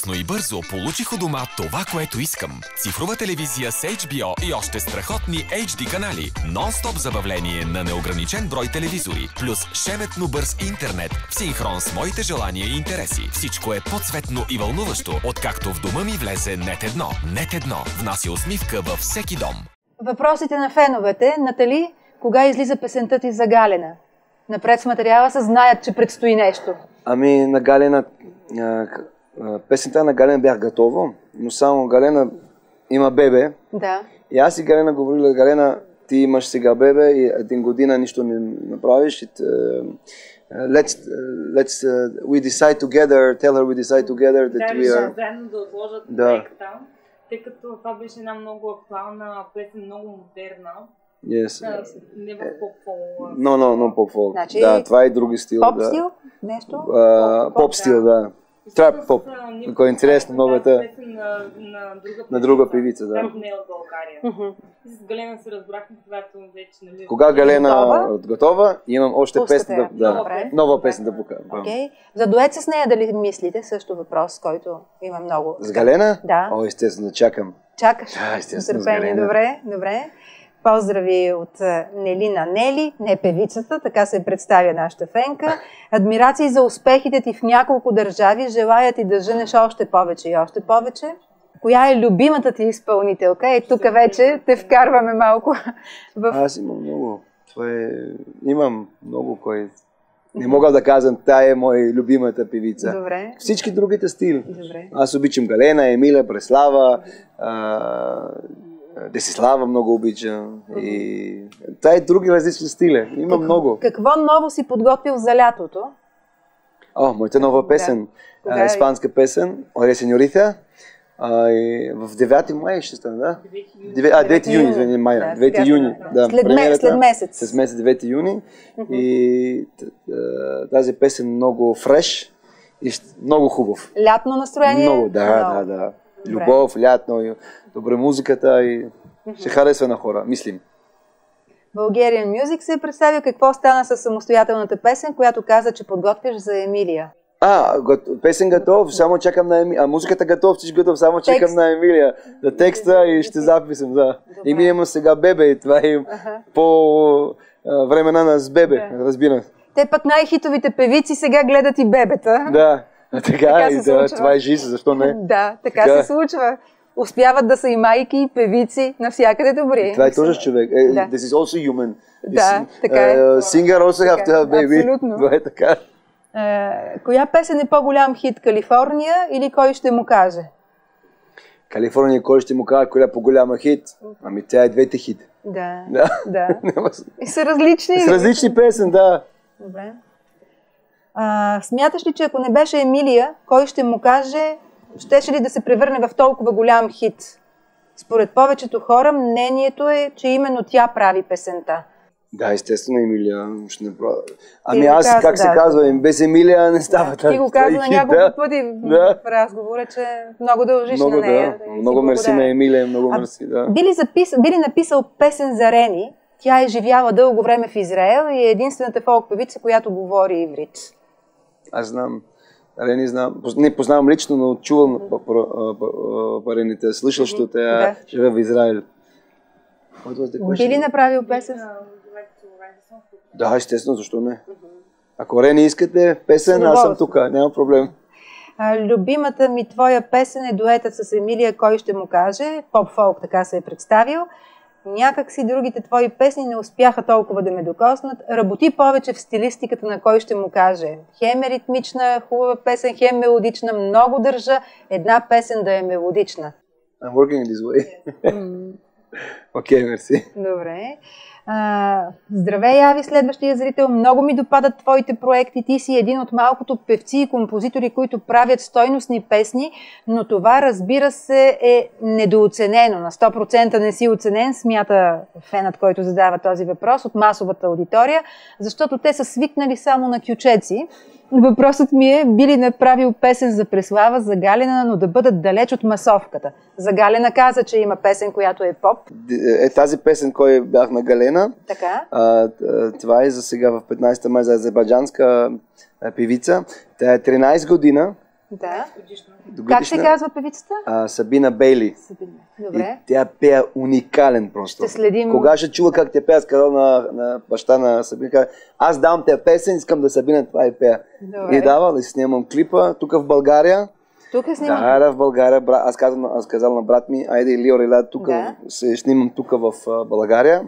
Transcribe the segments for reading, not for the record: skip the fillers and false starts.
лесно и бързо получих у дома това, което искам. Цифрова телевизия с HBO и още страхотни HD канали. Нон-стоп забавление на неограничен брой телевизори. Плюс шеметно бърз интернет в синхрон с моите желания и интереси. Всичко е по-цветно и вълнуващо, откакто в дома ми влезе Нет 1. Нет 1 внася усмивка във всеки дом. Въпросите на феновете. Натали, кога излиза песента ти за Галена? Напред с материала се знаят, че предстои нещо. Ами на Галена, песента на Галена бях готова, но само Галена има бебе. Да. И аз и Галена говорила, Галена, ти имаш сега бебе и един година нищо не направиш. We decide together, tell her we decide together that we are... заедно да отложат проекта, тъй като това беше една много актуална песен, много модерна. Yes. Не в поп-фол. No поп-фол. Значи, да, това е други стил. Поп стил? Нещо? Поп стил, да. Трап поп. Ако е интересно новата на друга певица, да. Не от България. И с Галена се разбрахме, когато вече, нали... Кога Галена е готова, имам още песен нова песен да покажа. За дует с нея дали мислите? Също въпрос, който има много. С Галена? Да. О, естествено, чакам. Чакаш? Да, естествено, с Галена. Добре. Поздрави от Нели на Нели, не певицата, така се представя нашата фенка. Адмирации за успехите ти в няколко държави, желая ти да женеш още повече и още повече. Коя е любимата ти изпълнителка? И тук вече те вкарваме малко в... Аз имам много. Имам много кой... Не мога да казвам, тая е моя любимата певица. Добре. Всички другите стили. Добре. Аз обичам Галена, Емиля, Преслава, Десислава много обичам. И тая и други различни стили. Има много. Какво ново си подготвил за лятото? Моята нова песен. Испанска песен. Оре, сеньорита. В 9 май ще стане, да? 9 юни, извини, май. 9 юни. След месец. След месец, 9 юни. И тази песен много фреш и много хубав. Лятно настроение? Много, да. Любов, лятно, добра музиката и ще харесва на хора, мислим. Bulgarian Music се представя. Какво стана с самостоятелната песен, която каза, че подготвяш за Емилия? Песен готов, само чакам на Емилия. Музиката готов, всичко готов, само чакам на Емилия. За текста и ще записам, да. Емилия има сега бебе и това е по времена на с бебе, разбира. Те пък най-хитовите певици сега гледат и бебета. Да, така и това е жизнь, защо не? Да, така се случва. Успяват да са и майки, и певици, навсякъде добри. Това е тоже човек. This is also human. Да, така е. Singer also have to have baby. Абсолютно. Това е така. Коя песен е по-голям хит? Калифорния или Кой ще му каже? Калифорния, Кой ще му каже, коя е по-голяма хит? Ами тя е двете хит. Да. И са различни. С различни песен, да. Добре. Смяташ ли, че ако не беше Емилия, Кой ще му каже, щеше ли да се превърне в толкова голям хит? Според повечето хора мнението е, че именно тя прави песента. Да, естествено Емилия ще не прави. Ами аз, как се казва, без Емилия не става така. Ти го казва на няколко пъти в разговора, че много дължиш на нея. Много мерси на Емилия, много мерси, да. Би ли написал песен за Рени? Тя е живяла дълго време в Израел и е единствената фолк певица, която говори иврит. Аз знам. Рени знам. Не познавам лично, но чувам парените. Слышал, що тя живе в Израел. Би ли направил песен? Да, естествено, защо не? Ако Рени искате песен, аз съм тук, няма проблем. Любимата ми твоя песен е дуетът с Емилия, Кой ще му каже. Поп-фолк така се е представил. Някак си другите твои песни не успяха толкова да ме докоснат. Работи повече в стилистиката на Кой ще му каже. Хем е ритмична, хубава песен, хем мелодична. Много държа една песен да е мелодична. I'm working this way. Окей, мерси. Добре. Здравей, Ави, следващия зрител. Много ми допадат твоите проекти. Ти си един от малкото певци и композитори, които правят стойностни песни, но това, разбира се, е недооценено. На 100% не си оценен, смята фенът, който задава този въпрос от масовата аудитория, защото те са свикнали само на кючеци. Въпросът ми е, би ли направил песен за Преслава, за Галена, но да бъдат далеч от масовката? За Галена каза, че има песен, която е поп. Тази песен, кой бях на Галена, така? Това е за сега в 15 май за азербайджанска певица. Тя е 13 година Да. До Как се казва певицата? Сабина Бейли. Сабина. И Добре. тя пее уникален просто. Ще следим. Кога ще чува как те пее, аз казал на баща на Сабина, аз давам те песен, искам да Сабина това и пея. Добре. И дава, да си снимам клипа тук в България. Тук е снимам. Да, в България. Аз казал на брат ми, айде Лио Реля, тук се снимам тук в България.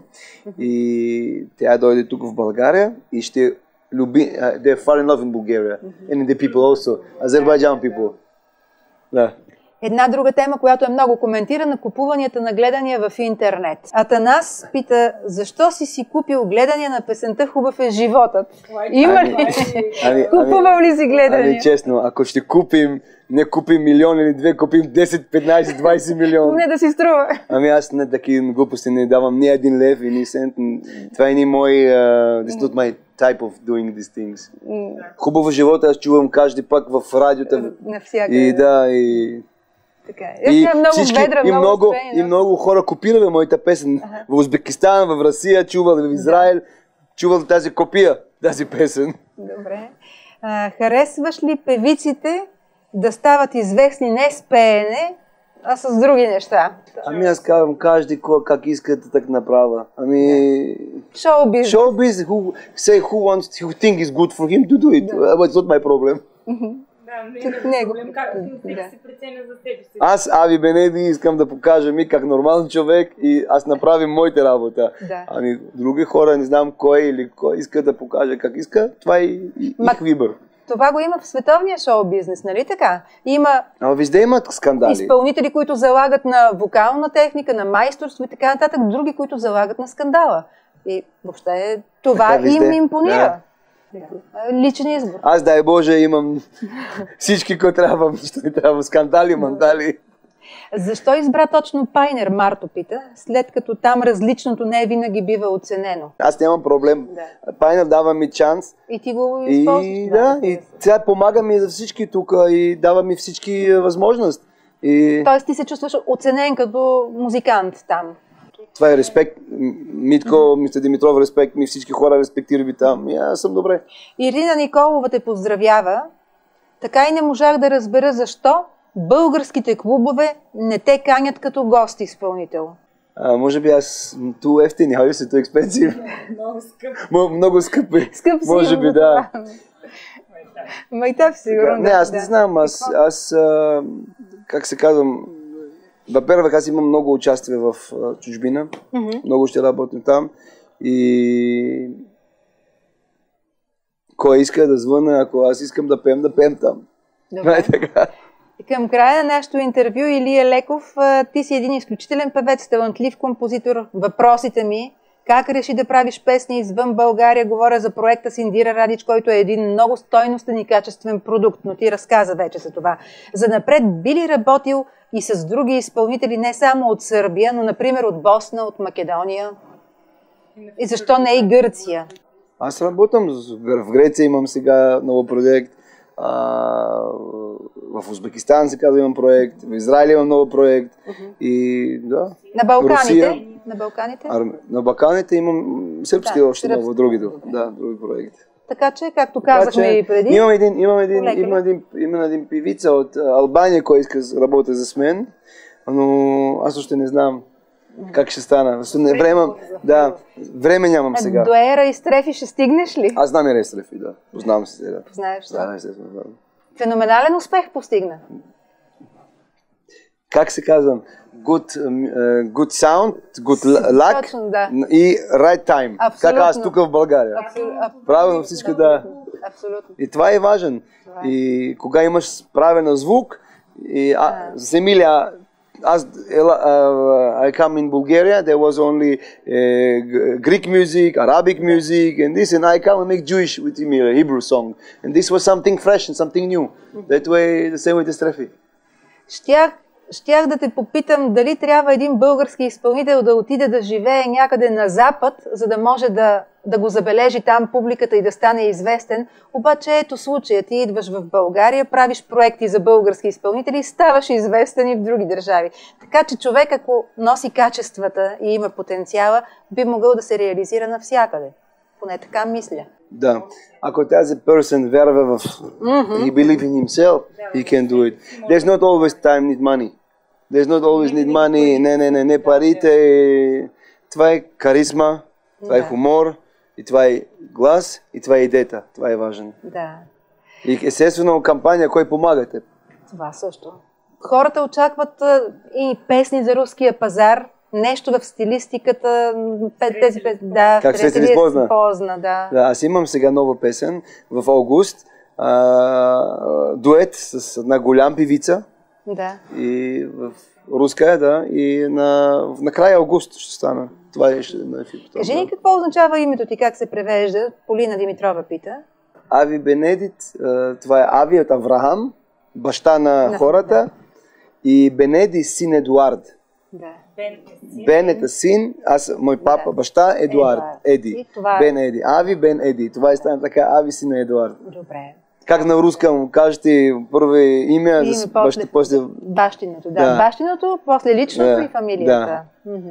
И тя дойде тук в България и ще люби, they fall in love in Bulgaria. And the people also, Азербайджан people. Да. Една друга тема, която е много коментирана, купуванията на гледания в интернет. Атанас пита, защо си купил гледания на песента "Хубав е животът"? Има ли? Купувал ли си гледания? Ами честно, ако ще купим, не купим милион или две, купим 10, 15, 20 милиона. Не да си струва. Ами аз не такива глупости не давам ни един лев и ни сент. Това е ни мой, this is not my type of doing these things. Хубаво живота аз чувам каждый пак в радиото. Навсякъде. И да, и... Така е. Е много ведра, и много хора копирали моята песен. В Узбекистан, в Русия, чувал в Израел, чувал тази копия, тази песен. Добре. Харесваш ли певиците да стават известни не с пеене, а с други неща? Ами аз казвам, каждый как иска да так направя. Ами... Шоу-бизнес. Шоу-бизнес. Who think is good for him to do it. But it's not my problem. Да, не е проблем, както всеки си преценя за себе си. Аз, Ави Бенеди, искам да покажа ми как нормален човек и аз направим моите работа. Да. Ами други хора, не знам кой или кой иска да покаже как иска, това е их вибор. Това го има в световния шоу-бизнес, нали така? Има везде имат скандали. Изпълнители, които залагат на вокална техника, на майсторство и така нататък, други, които залагат на скандала. И въобще това им импонира. Да. Личен избор. Аз, дай Боже, имам всички, които трябва, нищо не трябва, скандали, мандали. Защо избра точно Пайнер, Марто пита, след като там различното не винаги бива оценено? Аз нямам проблем. Да. Пайнер дава ми шанс. И ти го използваш. И сега помага ми за всички тук и дава ми всички възможности. Тоест ти се чувстваш оценен като музикант там? Това е респект. Митко, мистер Димитров, респект ми, всички хора респектира ви там. И аз съм добре. Ирина Николова те поздравява. Така и не можах да разбера защо българските клубове не те канят като гост изпълнител. Може би аз too ефтини, how is it too expensive? Много скъп. Много скъпи. Скъп си. Може би да. Майтап сигурно. Не, аз не знам. Аз как се казвам, въпървък аз имам много участие в чужбина. Много ще работим там. И кой иска да звъна, ако аз искам да пеем там. Добре. И към края на нашето интервю, Илия Леков, ти си един изключителен певец, талантлив композитор. Въпросите ми: как реши да правиш песни извън България? Говоря за проекта Синдира Радич, който е един много стойностен и качествен продукт, но ти разказа вече за това. Занапред би ли работил и с други изпълнители, не само от Сърбия, но например от Босна, от Македония? И защо не и Гърция? Аз работам в Греция, имам сега нов проект. В Узбекистан се казва имам проект, в Израил имам нов проект. И да. На Балканите? Русия. На Балканите? На Балканите имам сръбски още много други проекти. Така че, както казахме и преди, има един певица от Албания, който иска да работи с мен, но аз още не знам как ще стана. Време нямам сега. До Ера и Стрефи ще стигнеш ли? Аз знам Ера и Стрефи, да. Познавам се. Да. Знаеш се? Да, естествено. Да. Феноменален успех постигна. Как се казвам? Good sound, good luck. Точно, да. И right time. Абсолютно. Как аз тук в България. Правилно всичко, да. Абсолютно. И това е важен. И кога имаш правилен звук, за Емилия, I come in Bulgaria, there was only Greek music, Arabic music, and this, and I come and make Jewish with Emilia, Hebrew song. And this was something fresh and something new. That way, the same with Estrefi. Щях да те попитам дали трябва един български изпълнител да отиде да живее някъде на Запад, за да може да го забележи там публиката и да стане известен. Обаче ето случая, ти идваш в България, правиш проекти за български изпълнители и ставаш известен и в други държави. Така че човек, ако носи качествата и има потенциала, би могъл да се реализира навсякъде. Поне така мисля. Да. Ако тази person вярва в... He believe in himself, he can do it. There's not always time need money. There's not always need money. Не парите. Това е каризма, това е хумор, и това е глас, и това е идеята. Това е важно. Да. И естествено кампания, кой помага теб. Това също. Хората очакват и песни за руския пазар, нещо в стилистиката, тези песни, да, как се позна, да. Аз имам сега нова песен в август, дует с една голям певица, да. И в руска, да, и на края август ще стана. Това е на ефир. Кажи ни какво означава името ти, как се превежда? Полина Димитрова пита. Ави Бенедит, това е Ави от Авраам, баща на хората, да. И Бенеди син Едуард. Да. Бен е син, мой папа, баща Едуард, Еди. Бен Еди. Ави Бен Еди. Това е стана така, Ави син Едуард. Добре. Как на руска му кажете първо име, после... Бащиното, да. Бащиното, после личното и фамилията. Да.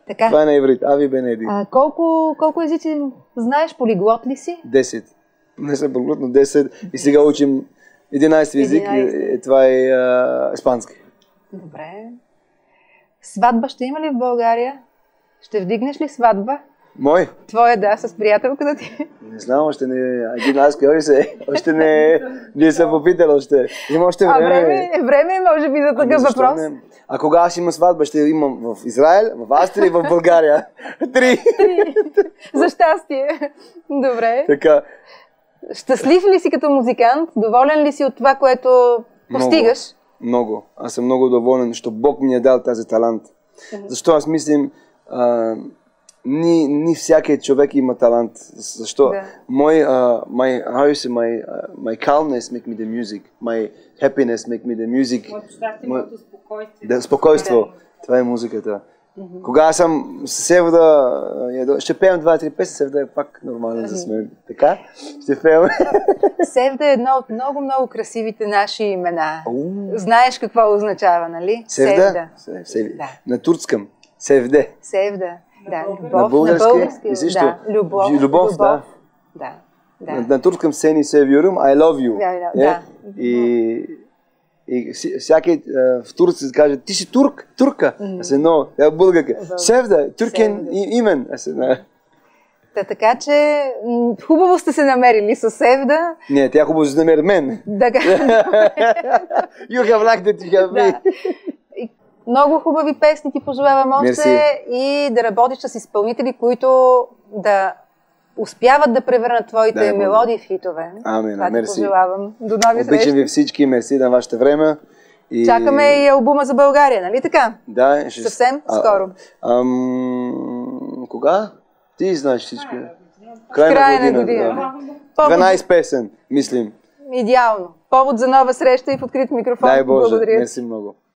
Така. Това е на иврит, Ави Бен Еди. Колко езици знаеш? Полиглот ли си? 10. Не съм полиглот, но 10. И сега учим 11 език. Това е испански. Добре. Сватба ще има ли в България? Ще вдигнеш ли сватба? Мой? Твоя, да, с приятелката ти. Не знам, още не. Един аз кой се. Още не съм попитал още. Има още време. Време може би за такъв въпрос. А кога аз имам сватба, ще имам в Израел, в Австрия и в България. 3. За щастие. Добре. Така. Щастлив ли си като музикант? Доволен ли си от това, което постигаш? Много. Аз съм много доволен, защото Бог ми е дал тази талант. Защо аз мислим, ни всяки човек има талант. Защо? My calmness make me the music. My happiness make me the music. Моето спокойствие. Да, спокойство. Това е музиката. Кога съм с Севда, ще пеем 2-3 песни, Севда е пак нормален за мен. Така? Ще пеем. Севда е едно от много красивите наши имена. Знаеш какво означава, нали? Севда? На турском. Севде. Севда. Да, на български. Да, любов, да. На турском сени севюрум, I love you. Да. И всяки в Турция се каже, ти си турка. Аз се но, тя е българка. Севда, туркен имен. Така че хубаво сте се намерили с Севда. Не, тя хубаво се намери мен. You have liked it, you have me. Много хубави песни ти пожелавам още и да работиш с изпълнители, които да успяват да превърнат твоите мелодии в хитове. Амин, това ти пожелавам. До нови срещи. Обичам ви всички, мерси на вашето време. Чакаме и албума за България, нали така? Да. Съвсем скоро. Кога? Ти знаеш всички. Края на година. 12 песен, мислим. Идеално. Повод за нова среща и в открит микрофон. Дай Боже, благодаря. мерси много.